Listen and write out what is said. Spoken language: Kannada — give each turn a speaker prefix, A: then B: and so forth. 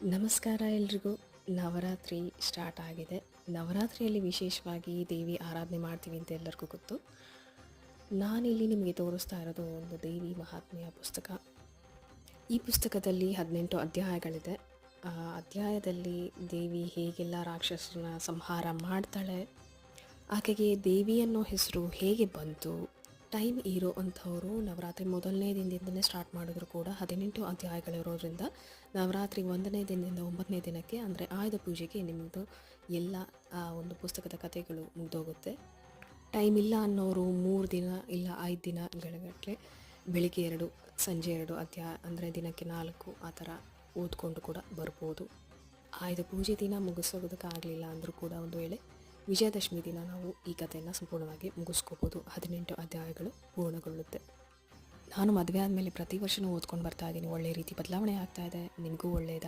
A: ನಮಸ್ಕಾರ ಎಲ್ರಿಗೂ. ನವರಾತ್ರಿ ಸ್ಟಾರ್ಟ್ ಆಗಿದೆ. ನವರಾತ್ರಿಯಲ್ಲಿ ವಿಶೇಷವಾಗಿ ದೇವಿ ಆರಾಧನೆ ಮಾಡ್ತೀವಿ ಅಂತ ಎಲ್ಲರಿಗೂ ಗೊತ್ತು. ನಾನಿಲ್ಲಿ ನಿಮಗೆ ತೋರಿಸ್ತಾ ಇರೋದು ಒಂದು ದೇವಿ ಮಹಾತ್ಮೆಯ ಪುಸ್ತಕ. ಈ ಪುಸ್ತಕದಲ್ಲಿ 18 ಅಧ್ಯಾಯಗಳಿದೆ. ಆ ಅಧ್ಯಾಯದಲ್ಲಿ ದೇವಿ ಹೇಗೆಲ್ಲ ರಾಕ್ಷಸರನ್ನ ಸಂಹಾರ ಮಾಡ್ತಾಳೆ, ಆಕೆಗೆ ದೇವಿ ಅನ್ನೋ ಹೆಸರು ಹೇಗೆ ಬಂತು, ಟೈಮ್ ಇರೋ ಅಂಥವರು ನವರಾತ್ರಿ ಮೊದಲನೇ ದಿನದಿಂದನೇ ಸ್ಟಾರ್ಟ್ ಮಾಡಿದ್ರು ಕೂಡ 18 ಅಧ್ಯಾಯಗಳಿರೋದ್ರಿಂದ ನವರಾತ್ರಿ 1ನೇ ದಿನದಿಂದ 9ನೇ ದಿನಕ್ಕೆ ಅಂದರೆ ಆಯುಧ ಪೂಜೆಗೆ ನಿಮ್ಮದು ಎಲ್ಲ ಆ ಒಂದು ಪುಸ್ತಕದ ಕಥೆಗಳು ಮುಗಿದೋಗುತ್ತೆ. ಟೈಮ್ ಇಲ್ಲ ಅನ್ನೋರು 3 ದಿನ ಇಲ್ಲ 5 ದಿನಗಳಗಟ್ಟಲೆ ಬೆಳಿಗ್ಗೆ 2 ಸಂಜೆ 2 ಅಧ್ಯಾಯ ಅಂದರೆ ದಿನಕ್ಕೆ 4 ಆ ಥರ ಓದ್ಕೊಂಡು ಕೂಡ ಬರ್ಬೋದು. ಆಯುಧ ಪೂಜೆ ದಿನ ಮುಗಿಸೋದಕ್ಕಾಗಲಿಲ್ಲ ಅಂದರೂ ಕೂಡ ಒಂದು ವೇಳೆ ವಿಜಯದಶಮಿ ದಿನ ನಾವು ಈ ಕಥೆಯನ್ನು ಸಂಪೂರ್ಣವಾಗಿ ಮುಗಿಸ್ಕೋಬೋದು. 18 ಅಧ್ಯಾಯಗಳು ಪೂರ್ಣಗೊಳ್ಳುತ್ತೆ. ನಾನು ಮದುವೆ ಆದಮೇಲೆ ಪ್ರತಿ ವರ್ಷವೂ ಓದ್ಕೊಂಡು ಬರ್ತಾ ಇದ್ದೀನಿ. ಒಳ್ಳೆಯ ರೀತಿ ಬದಲಾವಣೆ ಆಗ್ತಾ ಇದೆ. ನಿಮಗೂ ಒಳ್ಳೆಯದು.